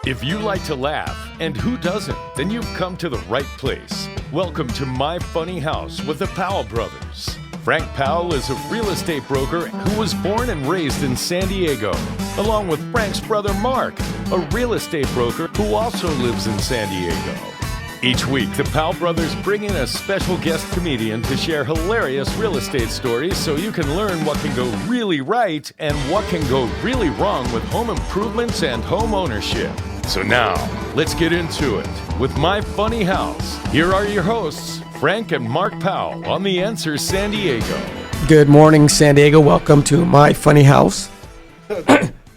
If you like to laugh, and who doesn't, then you've come to the right place. Welcome to My Funny House with the Powell brothers. Frank Powell is a real estate broker who was born and raised in San Diego, along with Frank's brother Mark, a real estate broker who also lives in San Diego. Each week, the Powell brothers bring in a special guest comedian to share hilarious real estate stories so you can learn what can go really right and what can go really wrong with home improvements and home ownership. So now, let's get into it with My Funny House. Here are your hosts, Frank and Mark Powell on The Answer San Diego. Good morning, San Diego. Welcome to My Funny House.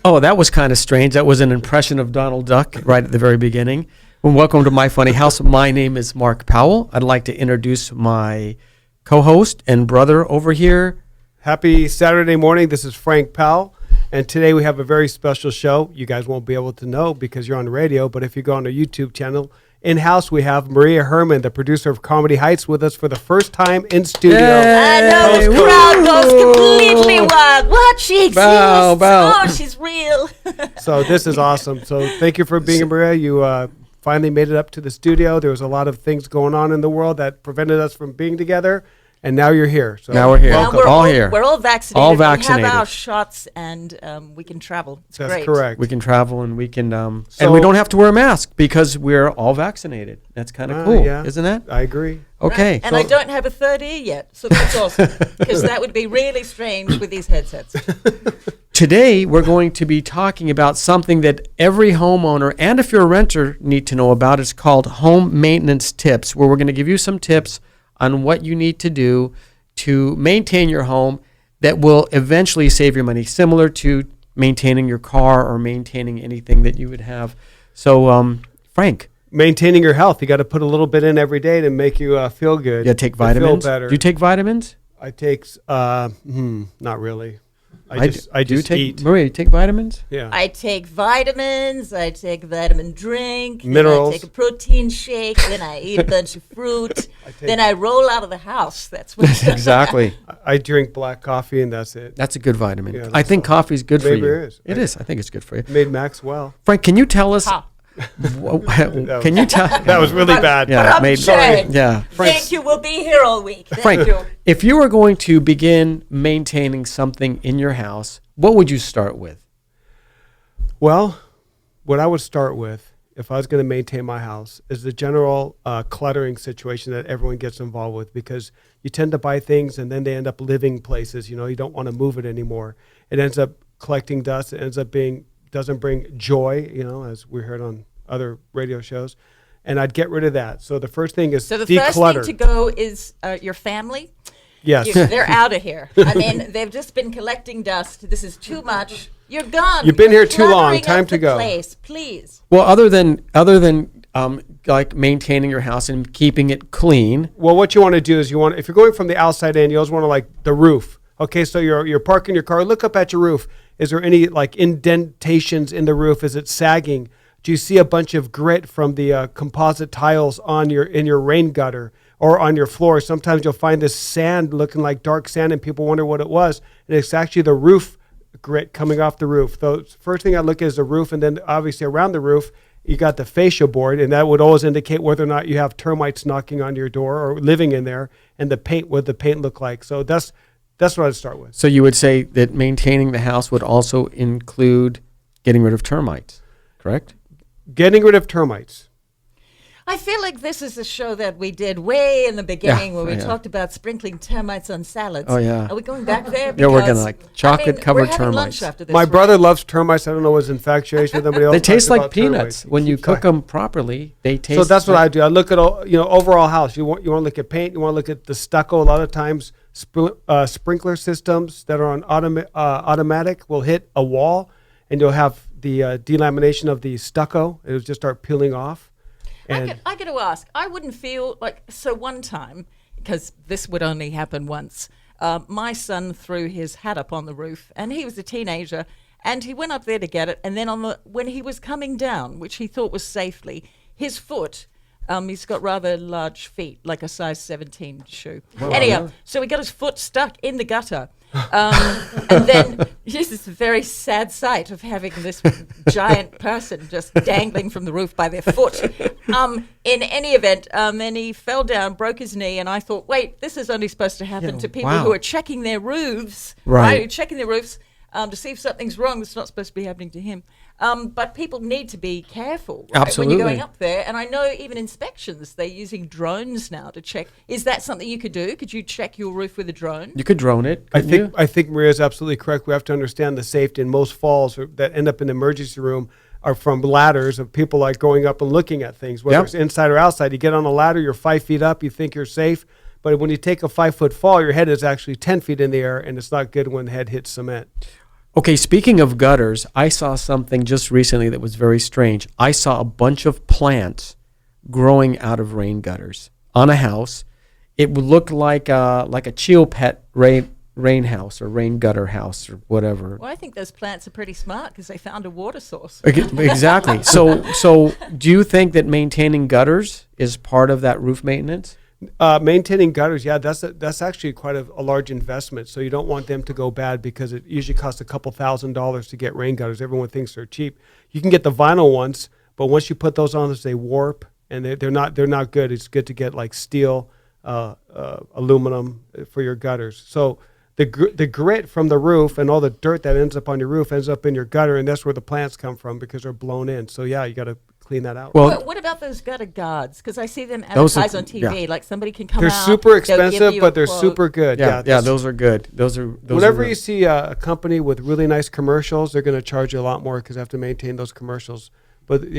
Oh, that was kind of strange. That was an impression of Donald Duck right at the very beginning. Well, welcome to My Funny House. My name is Mark Powell. I'd like to introduce my co-host and brother over here. Happy Saturday morning. This is Frank Powell. And today we have a very special show. You guys won't be able to know because you're on the radio, but if you go on our YouTube channel, in-house we have Maria Herman, the producer of Comedy Heights, with us for the first time in studio. I know, the crowd goes completely wild. What? She exists? Bow. Oh, she's real. So this is awesome. So thank you for being here, Maria. You finally made it up to the studio. There was a lot of things going on in the world that prevented us from being together. And now you're here. So now we're here. We're all here. We're all vaccinated. All vaccinated. We have our shots, and we can travel. It's That's great. correct. We can travel and we can, and we don't have to wear a mask because we're all vaccinated. That's kind of cool, yeah. isn't it? I agree. Okay. Right. And I don't have a third ear yet, so that's awesome. Because that would be really strange with these headsets. Today, we're going to be talking about something that every homeowner, and if you're a renter, need to know about. It's called home maintenance tips, where we're going to give you some tips on what you need to do to maintain your home that will eventually save your money, similar to maintaining your car or maintaining anything that you would have. So, Frank. Maintaining your health. You got to put a little bit in every day to make you feel good. You take vitamins? Feel better. Do you take vitamins? I take, not really. I just eat. Maria, you take vitamins? Yeah. I take vitamins. I take a vitamin drink. Minerals. Then I take a protein shake. Then I eat a bunch of fruit. Then I roll out of the house. That's what. Exactly. I drink black coffee and that's it. That's a good vitamin. Yeah, I think coffee is good for you. Maybe it is. It is. I think it's good for you. Made Max well. Frank, can you tell us? Can you tell? That was really bad. Yeah, maybe. Sorry. Yeah. Thank you. We'll be here all week. Frank, if you were going to begin maintaining something in your house, what would you start with? Well, what I would start with, if I was going to maintain my house, is the general cluttering situation that everyone gets involved with, because you tend to buy things and then they end up living places. You know, you don't want to move it anymore. It ends up collecting dust. It ends up doesn't bring joy, you know, as we heard on other radio shows. And I'd get rid of that. So the first thing is So the declutter. first thing to go is your family. Yes. They're out of here. I mean, they've just been collecting dust. This is too much. You're gone. You've been You're here too long. cluttering Time up to the go. Place, please. Well, other than like maintaining your house and keeping it clean. Well, what you want to do is if you're going from the outside in, you always want to like the roof. Okay, so you're parking your car. Look up at your roof. Is there any like indentations in the roof? Is it sagging? Do you see a bunch of grit from the composite tiles in your rain gutter or on your floor? Sometimes you'll find this sand looking like dark sand, and people wonder what it was. And it's actually the roof grit coming off the roof. So first thing I look at is the roof, and then obviously around the roof you got the fascia board, and that would always indicate whether or not you have termites knocking on your door or living in there. And the paint, what the paint look like. So that's what I'd start with. So you would say that maintaining the house would also include getting rid of termites, correct? Getting rid of termites. I feel like this is a show that we did way in the beginning where we talked about sprinkling termites on salads. Oh, yeah. Are we going back there? Yeah, we're going to like chocolate-covered we're having termites. lunch after this, My right? brother loves termites. I don't know what's infatuation with somebody else. They taste talks like about peanuts. termites. When you cook them properly, they taste. So that's what I do. I look at overall house. You want to look at paint. You want to look at the stucco. A lot of times, sprinkler systems that are on automatic will hit a wall, and you'll have the delamination of the stucco. It'll just start peeling off. And I got to ask. I wouldn't feel like so. One time, because this would only happen once, my son threw his hat up on the roof, and he was a teenager, and he went up there to get it, and then when he was coming down, which he thought was safely, his foot. He's got rather large feet, like a size 17 shoe. Wow. Anyhow, so he got his foot stuck in the gutter. And then this is a very sad sight of having this giant person just dangling from the roof by their foot. In any event, then he fell down, broke his knee, and I thought, wait, this is only supposed to happen to people who are checking their roofs, right? Who are checking their roofs to see if something's wrong. It's not supposed to be happening to him. But people need to be careful, right, Absolutely, when you're going up there. And I know even inspections, they're using drones now to check. Is that something you could do? Could you check your roof with a drone? You could drone it. I think Maria's absolutely correct. We have to understand the safety. And most falls that end up in the emergency room are from ladders of people like going up and looking at things, whether it's inside or outside. You get on a ladder, you're 5 feet up, you think you're safe. But when you take a 5-foot fall, your head is actually 10 feet in the air, and it's not good when the head hits cement. Okay, speaking of gutters, I saw something just recently that was very strange. I saw a bunch of plants growing out of rain gutters on a house. It would look like a Chio pet rain house or rain gutter house or whatever. Well, I think those plants are pretty smart because they found a water source. Exactly. So do you think that maintaining gutters is part of that roof maintenance? Maintaining gutters, that's actually quite a large investment. So you don't want them to go bad because it usually costs a couple $1,000s to get rain gutters. Everyone thinks they're cheap. You can get the vinyl ones, but once you put those on, they warp and they're not good. It's good to get like steel, aluminum for your gutters. So the grit from the roof and all the dirt that ends up on your roof ends up in your gutter, and that's where the plants come from because they're blown in. So you got to clean that out. Well, what about those gutter guards? Because I see them advertised on TV. Like somebody can come out. They're super expensive, but they're super good. Yeah, those are good. Those whenever you see a company with really nice commercials, they're going to charge you a lot more because they have to maintain those commercials. But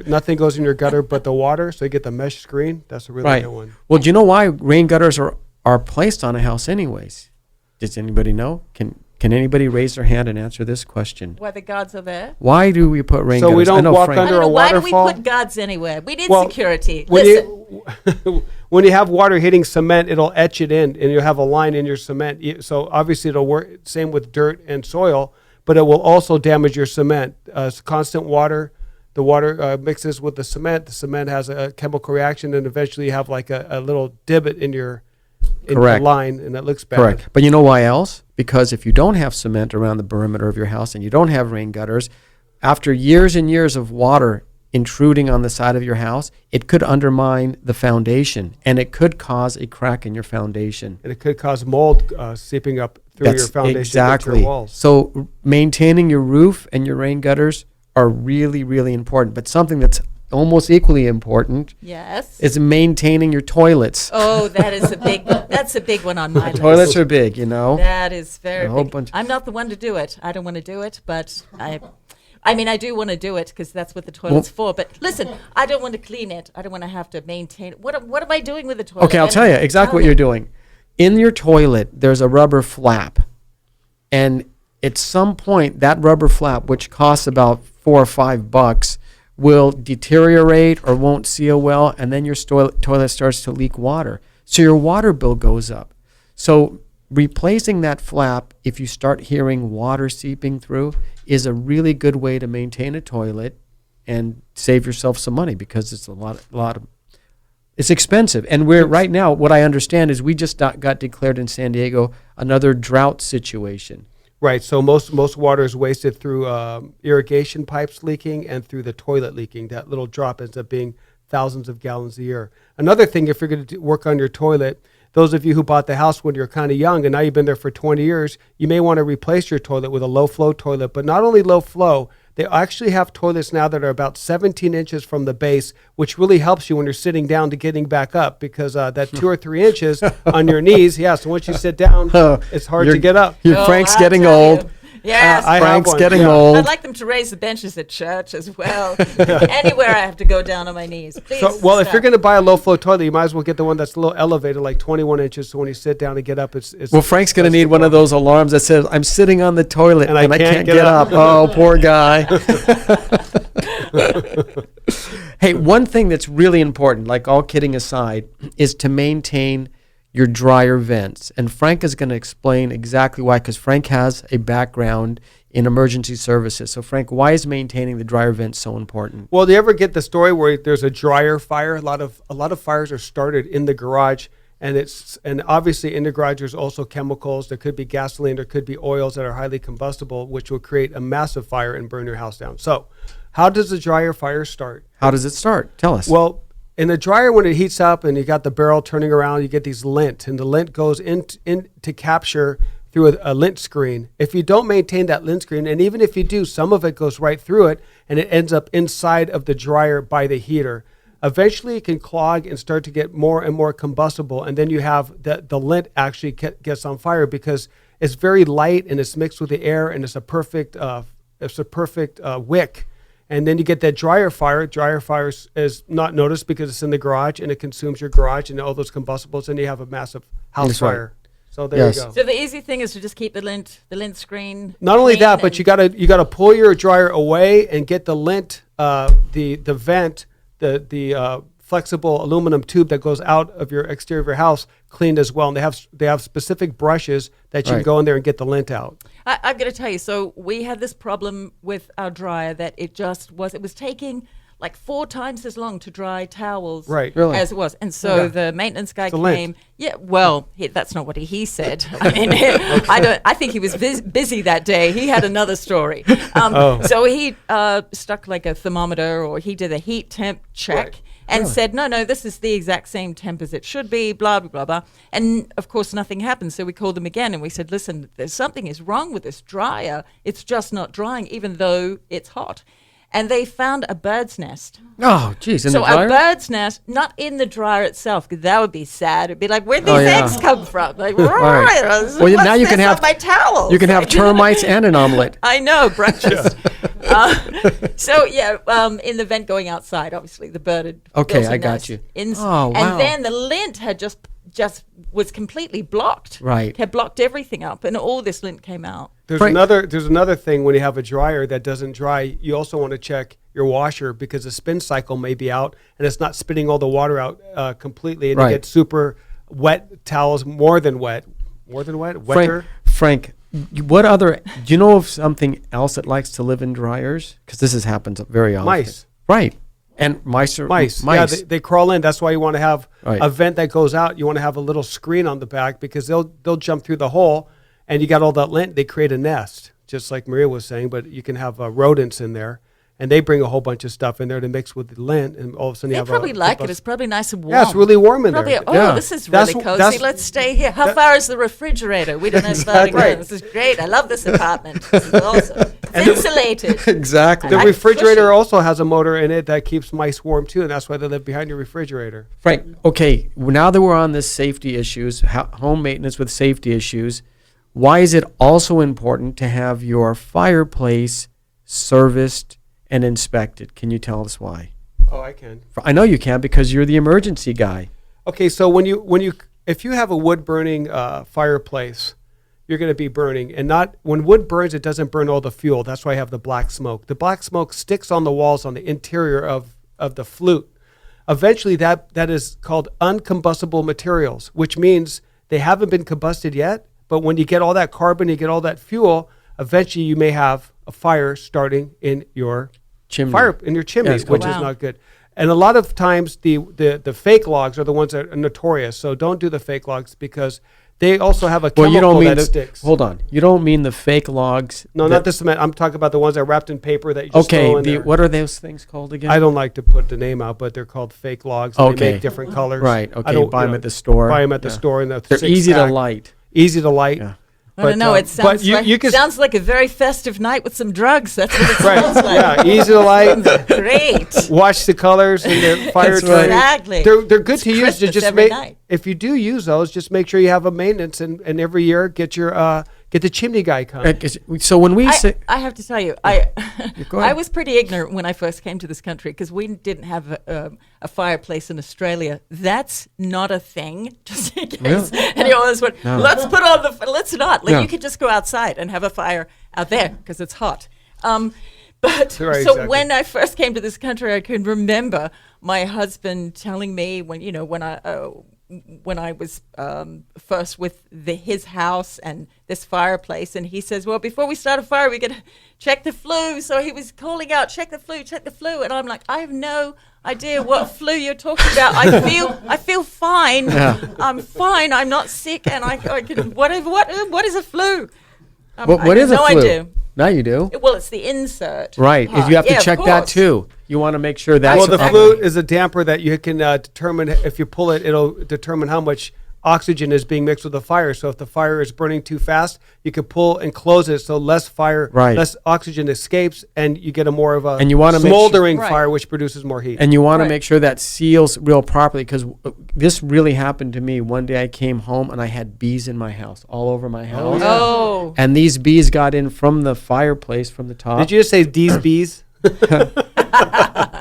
nothing goes in your gutter but the water, so you get the mesh screen. That's a really good one. Well, do you know why rain gutters are placed on a house anyways? Does anybody know? Can anybody raise their hand and answer this question? Why the guards are there? Why do we put rain gutters? So we don't walk under a waterfall? Why do we put guards anywhere? We need security. When you have water hitting cement, it'll etch it in, and you'll have a line in your cement. So obviously it'll work, same with dirt and soil, but it will also damage your cement. Constant water, the water mixes with the cement has a chemical reaction, and eventually you have like a little divot in your line, and that looks bad. Correct. But you know why else? Because if you don't have cement around the perimeter of your house and you don't have rain gutters, after years and years of water intruding on the side of your house, it could undermine the foundation, and it could cause a crack in your foundation. And it could cause mold seeping up through your foundation. Exactly. Into your walls. So maintaining your roof and your rain gutters are really, really important. But something that's almost equally important is maintaining your toilets. Oh, that's a big one on my list. Toilets are big, you know. That is very big. I'm not the one to do it. I don't want to do it, but I do want to do it because that's what the toilet's for. But listen, I don't want to clean it. I don't want to have to maintain it. What am I doing with the toilet? Okay, I'll tell you exactly what you're doing. In your toilet, there's a rubber flap. And at some point, that rubber flap, which costs about $4 or $5, will deteriorate or won't seal well, and then your toilet starts to leak water. So your water bill goes up. So replacing that flap, if you start hearing water seeping through, is a really good way to maintain a toilet and save yourself some money because it's a lot of it's expensive. And we're right now, what I understand is we just got declared in San Diego another drought situation. Right, so most water is wasted through irrigation pipes leaking and through the toilet leaking. That little drop ends up being thousands of gallons a year. Another thing, if you're going to work on your toilet, those of you who bought the house when you're kind of young and now you've been there for 20 years, you may want to replace your toilet with a low-flow toilet. But not only low-flow, they actually have toilets now that are about 17 inches from the base, which really helps you when you're sitting down to getting back up because that 2 or 3 inches on your knees, so once you sit down, it's hard to get up. Frank's getting old. Yes, Frank's getting old. I'd like them to raise the benches at church as well. Anywhere I have to go down on my knees. Please. If you're going to buy a low-flow toilet, you might as well get the one that's a little elevated, like 21 inches, so when you sit down and get up, it's Frank's going to need one of those alarms that says, I'm sitting on the toilet and I can't get up. Oh, poor guy. Hey, one thing that's really important, like all kidding aside, is to maintain your dryer vents. And Frank is going to explain exactly why, because Frank has a background in emergency services. So Frank, why is maintaining the dryer vents so important? Well, do you ever get the story where there's a dryer fire? A lot of fires are started in the garage, And obviously in the garage there's also chemicals. There could be gasoline, there could be oils that are highly combustible, which will create a massive fire and burn your house down. So how does the dryer fire start? How does it start? Tell us. Well, in the dryer, when it heats up and you got the barrel turning around, you get these lint, and the lint goes in to capture through a lint screen. If you don't maintain that lint screen, and even if you do, some of it goes right through it and it ends up inside of the dryer by the heater. Eventually it can clog and start to get more and more combustible, and then you have the lint actually gets on fire because it's very light and it's mixed with the air, and it's a perfect wick. And then you get that dryer fire. Dryer fire is not noticed because it's in the garage and it consumes your garage and all those combustibles, and you have a massive house That's right. fire. So there Yes. you go. So the easy thing is to just keep the lint screen. Not only clean that, but and- you gotta pull your dryer away and get the lint, the vent, the flexible aluminum tube that goes out of your exterior of your house cleaned as well. And they have specific brushes that you Right. can go in there and get the lint out. I've got to tell you, so we had this problem with our dryer that it was taking like 4 times as long to dry towels Right. Really? as it was. And so Yeah. the maintenance guy It's the lint. came. Yeah, well, that's not what he said. I mean, I think he was busy that day. He had another story. So he stuck like a thermometer, or he did a heat temp check. Right. And said, no, this is the exact same temp as it should be, blah, blah, blah, blah. And, of course, nothing happened. So we called them again and we said, listen, there's something is wrong with this dryer. It's just not drying, even though it's hot. And they found a bird's nest. Oh, geez. In So the a dryer? bird's nest, not in the dryer itself, because that would be sad. It'd be like, where'd these Oh, yeah. eggs come from? Like, Right. what's Well, now you this can have on my towels? You can have termites and an omelet. I know, breakfast. In the vent going outside, obviously, the bird had Okay, built a I got nest you. Oh, wow. And then the lint had just was completely blocked. Right. Had blocked everything up, and all this lint came out. There's Right. another thing when you have a dryer that doesn't dry. You also want to check your washer because the spin cycle may be out and it's not spitting all the water out completely, and Right. you get super wet towels, more than wet, wetter. Frank, what other? Do you know of something else that likes to live in dryers? Because this has happened very often. Mice. Right. And mice. Yeah, they crawl in. That's why you want to have Right. a vent that goes out. You want to have a little screen on the back because they'll jump through the hole, and you got all that lint. They create a nest, just like Maria was saying. But you can have rodents in there, and they bring a whole bunch of stuff in there to mix with the lint, and all of a sudden you They have probably a like it. It's probably nice and warm. Yeah, it's really warm in Probably, there. Yeah. this is really cozy. That's- Let's stay here. How far is the refrigerator? We don't have starting Exactly. This is great. I love this apartment. This is awesome. It's insulated. Exactly. The I- refrigerator cushy. also has a motor in it that keeps mice warm too, and that's why they live behind your refrigerator. Frank, okay, now that we're on this safety issues, home maintenance with safety issues, why is it also important to have your fireplace serviced and inspected? Can you tell us why? Oh, I can. I know you can because you're the emergency guy. Okay, so if you have a wood burning fireplace, you're going to be burning, and not when wood burns, it doesn't burn all the fuel. That's why I have the black smoke. The black smoke sticks on the walls on the interior of the flute. Eventually, that is called uncombustible materials, which means they haven't been combusted yet. But when you get all that carbon, you get all that fuel. Eventually, you may have a fire starting in your Chimney. chimney, it's which called- is Wow. not good. And a lot of times the fake logs are the ones that are notorious. So don't do the fake logs because they also have a Well, chemical you don't mean that sticks. Hold on. You don't mean the fake logs. No, that- not the cement. I'm talking about the ones that are wrapped in paper that you just Okay, throw in there. what are those things called again? I don't like to put the name out, but they're called fake logs. And They Okay. make different colors. Right, I okay, don't, buy you 'em know, at the store. Buy them at the Yeah. store. And They're easy to light. Easy to light. Yeah. I don't know. It sounds you can sounds like a very festive night with some drugs. That's what it right. sounds like. Yeah, easy to light. Great. Watch the colors and the fire That's right. turning. Exactly. They're good It's to use. To Christmas just every make night. if you do use those, just make sure you have a maintenance and every year get the chimney guy come. So when we say, I have to tell you, Go I ahead. was pretty ignorant when I first came to this country because we didn't have a fireplace in Australia. That's not a thing, just in case. Really? And you always went, No. let's put on let's not. Like Yeah. you could just go outside and have a fire out there because it's hot. But Right, so exactly. when I first came to this country, I can remember my husband telling me when when I was first with his house and this fireplace, and he says, well, before we start a fire, we got to check the flue. So he was calling out, check the flue. And I'm like, I have no idea what flue you're talking about. I feel fine. Yeah. I'm fine. I'm not sick. And I can, whatever, what is a flue? What is a no flue? idea. Now you do. Well, it's the insert. Right. part. You have to Yeah, of check that course. too. You want to make sure that's Well, the up. flute is a damper that you can determine if you pull it, it'll determine how much oxygen is being mixed with the fire. So if the fire is burning too fast, you can pull and close it so less oxygen escapes, and you get a more of a And you wanna make smoldering sure- fire, which produces more heat. And you want to Right. make sure that seals real properly, because this really happened to me. One day I came home and I had bees in my house, all over my house. Oh. And these bees got in from the fireplace from the top. Did you just say these bees?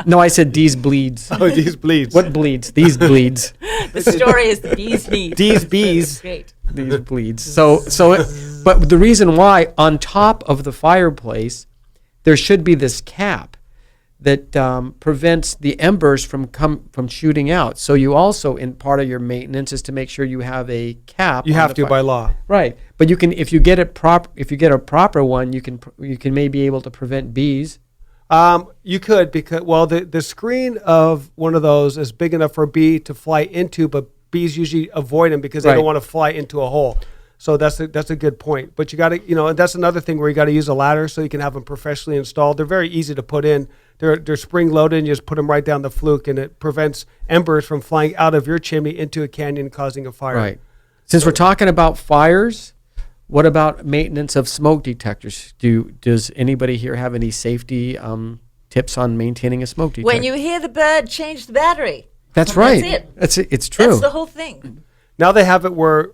No, I said these bleeds. Oh, these bleeds. What bleeds? These bleeds. The story is the bee's knees. These bees. Great. These bleeds. But the reason why on top of the fireplace there should be this cap that prevents the embers from shooting out. So you also, in part of your maintenance, is to make sure you have a cap. You on have the to by law. Right, but you can, if you get a proper one, you can maybe able to prevent bees. You could, because the screen of one of those is big enough for a bee to fly into, but bees usually avoid them because they Right. don't want to fly into a hole. So that's a good point. But you got to, and that's another thing where you got to use a ladder so you can have them professionally installed. They're very easy to put in. They're spring loaded, and you just put them right down the fluke, and it prevents embers from flying out of your chimney into a canyon, causing a fire. Right. Since we're talking about fires, what about maintenance of smoke detectors? Does anybody here have any safety tips on maintaining a smoke detector? When you hear the bird, change the battery. That's right. That's it. It's true. That's the whole thing. Now they have it where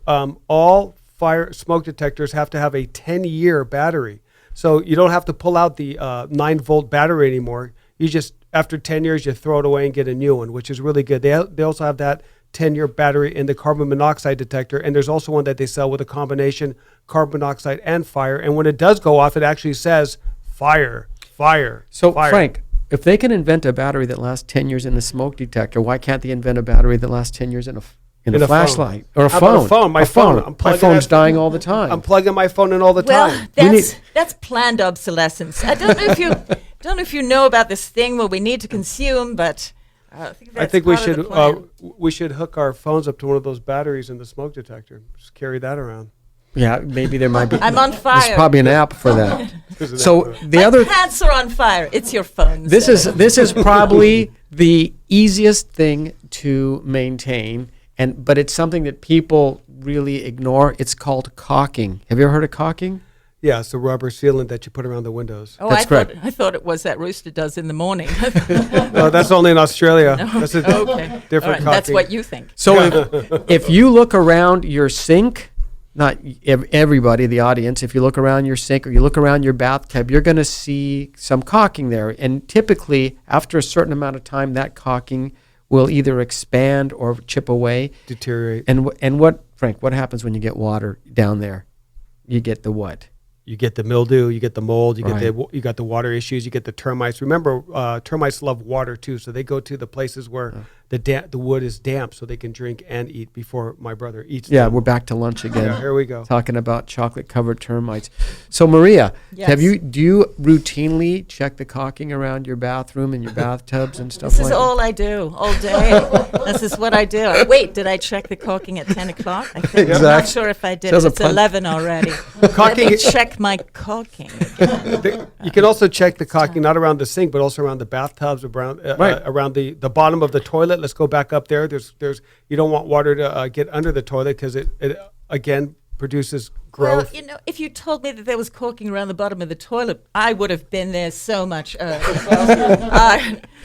all fire smoke detectors have to have a 10-year battery. So you don't have to pull out the 9-volt battery anymore. You just, after 10 years, you throw it away and get a new one, which is really good. They also have that 10-year battery in the carbon monoxide detector. And there's also one that they sell with a combination carbon monoxide and fire. And when it does go off, it actually says fire, fire, So, fire. Frank, if they can invent a battery that lasts 10 years in a smoke detector, why can't they invent a battery that lasts 10 years in a phone. flashlight or a How phone? about a phone? My phone. I'm My plugging phone's it- dying all the time. I'm plugging my phone in all the Well, time. that's planned obsolescence. I don't know if you know about this thing where we need to consume, but I think that's I think we part of the should plan. hook our phones up to one of those batteries in the smoke detector. Just carry that around. Yeah, maybe there might be. I'm on There's fire. probably an app for that. So the My other, pants are on fire. It's your phone. this so. is probably the easiest thing to maintain, but it's something that people really ignore. It's called caulking. Have you ever heard of caulking? Yeah, it's the rubber sealant that you put around the windows. Oh, That's correct. I thought it was that rooster does in the morning. No, that's only in Australia. That's a Okay. different All right, that's caulking. what you think. So if you look around your sink, not everybody, the audience, if you look around your sink or you look around your bathtub, you're going to see some caulking there. And typically, after a certain amount of time, that caulking will either expand or chip away. Deteriorate. And what, Frank, what happens when you get water down there? You get the what? You get the mildew, you get the mold, you Right. you got the water issues, you get the termites. Remember, termites love water too, so they go to the places where the wood is damp, so they can drink and eat before my brother eats. Yeah, them. we're back to lunch again. Yeah, here we go. Talking about chocolate-covered termites. So, Maria, Yes. do you routinely check the caulking around your bathroom and your bathtubs and stuff This like is that? all I do all day. This is what I do. Wait, did I check the caulking at 10 o'clock? I think. I'm not Exactly. sure if I did. Says a It's pun- 11 already. Let Caulking- me check my caulking. You can also check the caulking not around the sink, but also around the bathtubs, around Right. around the bottom of the toilet. Let's go back up there. There's you don't want water to get under the toilet because it again produces growth. Well, if you told me that there was caulking around the bottom of the toilet, I would have been there so much earlier.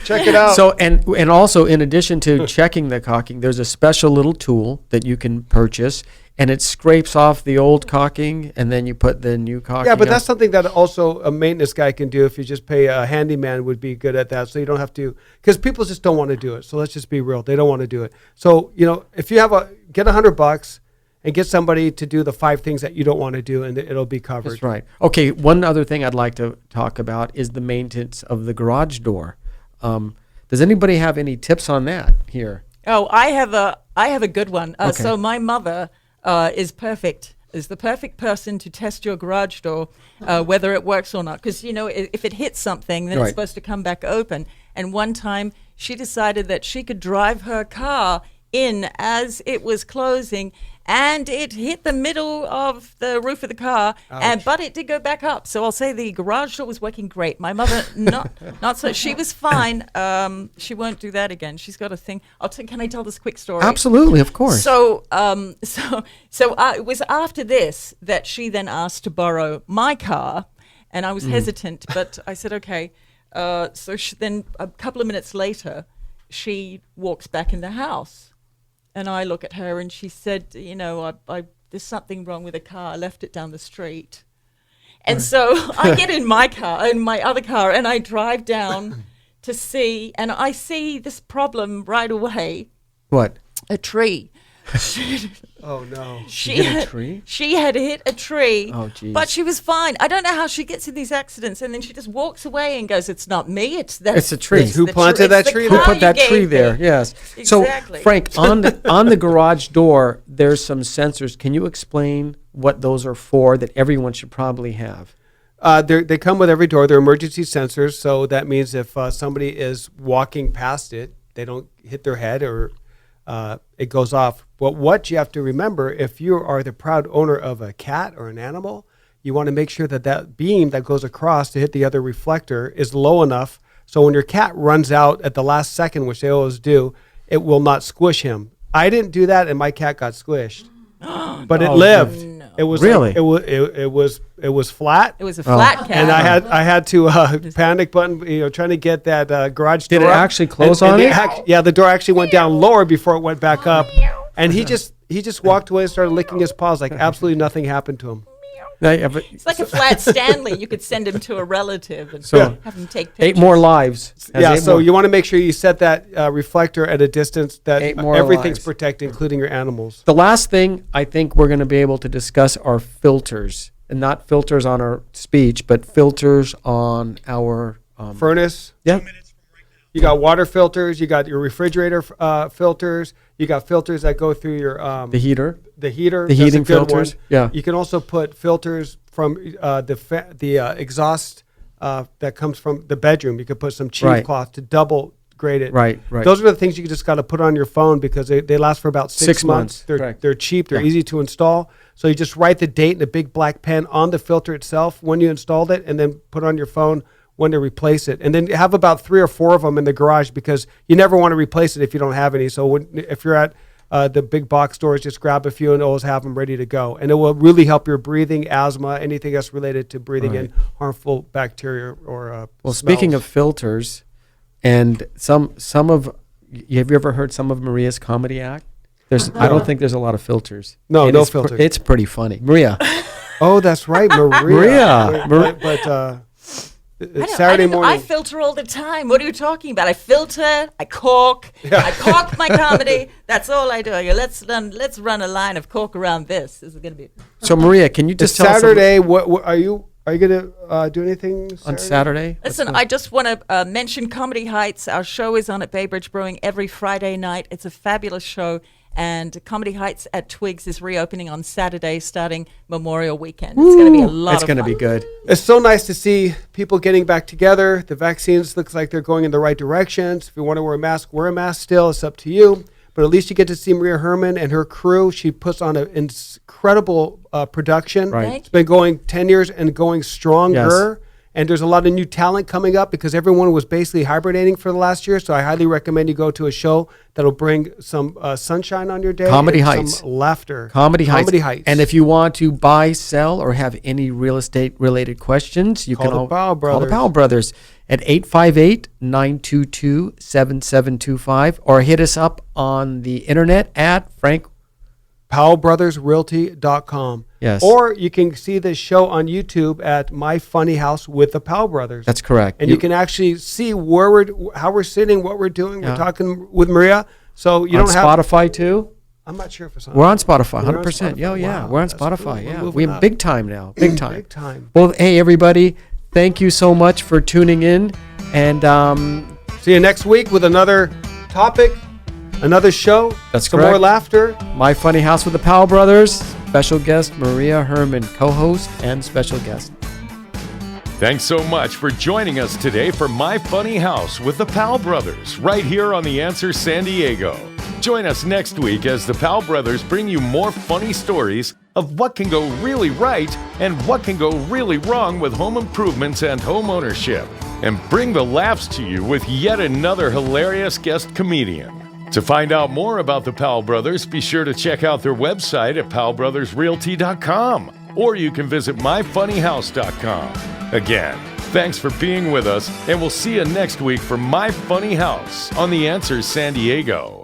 Check it out. So and also in addition to checking the caulking, there's a special little tool that you can purchase, and it scrapes off the old caulking, and then you put the new caulking. Yeah, but on. that's something that also a maintenance guy can do. If you just pay a handyman, would be good at that. So you don't have to, because people just don't want to do it. So let's just be real; they don't want to do it. So if you have get $100 and get somebody to do the 5 things that you don't want to do, and it'll be covered. That's right. Okay, one other thing I'd like to talk about is the maintenance of the garage door. Does anybody have any tips on that here? Oh, I have I have a good one. Okay. So my mother is the perfect person to test your garage door, whether it works or not. Because, if it hits something, then Right. it's supposed to come back open. And one time she decided that she could drive her car in as it was closing, and it hit the middle of the roof of the car, but it did go back up. So I'll say the garage door was working great. My mother, not so. She was fine. She won't do that again. She's got a thing. Can I tell this quick story? Absolutely, of course. So, it was after this that she then asked to borrow my car, and I was hesitant, but I said okay. So then a couple of minutes later, she walks back in the house. And I look at her and she said, there's something wrong with the car. I left it down the street. And so I get in my other car, and I drive down to see, and I see this problem right away. What? A tree. Oh no! She hit a had, tree? She had hit a tree, Oh, geez. but she was fine. I don't know how she gets in these accidents, and then she just walks away and goes, "It's not me. It's a tree. Who planted that tree? Who put that tree there? Yes. Exactly. So, Frank, on the garage door, there's some sensors. Can you explain what those are for that everyone should probably have? They come with every door. They're emergency sensors, so that means if somebody is walking past it, they don't hit their head or it goes off. But what you have to remember, if you are the proud owner of a cat or an animal, you want to make sure that beam that goes across to hit the other reflector is low enough so when your cat runs out at the last second, which they always do, it will not squish him. I didn't do that, and my cat got squished, but it lived. no. It was Really? it was flat. It was a flat cat. And I had to panic button, trying to get that garage door. Did it up. actually close And on it? The door actually went down lower before it went back up. And he just walked away and started licking his paws like absolutely nothing happened to him. It's like a flat Stanley. You could send him to a relative and So, have him take pictures. 8 more lives. Has Yeah, 8 so more. you want to make sure you set that reflector at a distance that 8 more everything's lives. protected, including your animals. The last thing I think we're going to be able to discuss are filters, and not filters on our speech, but filters on our Furnace. Yeah. You got water filters. You got your refrigerator filters. You got filters that go through your The heater. the heater. The That's a heating good filters, one. yeah. You can also put filters from the exhaust that comes from the bedroom. You could put some cheesecloth to double grade it. Right. Those are the things you just got to put on your phone because they last for about 6 months. Correct. They're cheap. They're Yeah. easy to install. So you just write the date in a big black pen on the filter itself when you installed it, and then put on your phone when to replace it. And then have about 3 or 4 of them in the garage because you never want to replace it if you don't have any. So if you're at the big box stores, just grab a few and always have them ready to go. And it will really help your breathing, asthma, anything that's related to breathing in harmful bacteria or Well, speaking of filters, and some of, have you ever heard some of Maria's comedy act? I don't think there's a lot of filters. No, And no it's filters. It's pretty funny. Maria. Oh, that's right, Maria. But Saturday morning. I filter all the time. What are you talking about? I filter, I caulk, I caulk my comedy. That's all I do. Let's run a line of caulk around this. This is going to be So Maria, can you just It's tell us Saturday. What are you going to do anything on Saturday? Listen, I just want to mention Comedy Heights. Our show is on at Bay Bridge Brewing every Friday night. It's a fabulous show. And Comedy Heights at Twigs is reopening on Saturday starting Memorial Weekend. It's going to be a lot It's of going to fun. be good. It's so nice to see people getting back together. The vaccines looks like they're going in the right directions. If you want to wear a mask still. It's up to you. But at least you get to see Maria Herman and her crew. She puts on an incredible production. Right. It's been going 10 years and going stronger. Yes. And there's a lot of new talent coming up because everyone was basically hibernating for the last year. So I highly recommend you go to a show that'll bring some sunshine on your day. Comedy and Heights. Some laughter. Comedy Heights. Heights. And if you want to buy, sell, or have any real estate related questions, you Call can the Powell call the Brothers. Powell Brothers at 858-922-7725 or hit us up on the internet at Frank. PowellBrothersRealty.com. Yes. Or you can see this show on YouTube at My Funny House with the Powell Brothers. That's correct. And you can actually see how we're sitting, what we're doing. Yeah. We're talking with Maria. So you on don't have. Spotify too. I'm not sure if it's on. We're on Spotify, We're on 100%. Yeah, Spotify. yeah, Wow, we're on that's cool. Spotify. We're Yeah, moving we're up. big time now. Big time. Big time. Well, hey everybody, thank you so much for tuning in, and See you next week with another topic. Another show. That's some correct. more laughter. My Funny House with the Powell Brothers. Special guest Maria Herman, co-host and special guest. Thanks so much for joining us today for My Funny House with the Powell Brothers, right here on The Answer San Diego. Join us next week as the Powell Brothers bring you more funny stories of what can go really right and what can go really wrong with home improvements and home ownership, and bring the laughs to you with yet another hilarious guest comedian. To find out more about the Powell Brothers, be sure to check out their website at powellbrothersrealty.com, or you can visit myfunnyhouse.com. Again, thanks for being with us, and we'll see you next week for My Funny House on The Answer San Diego.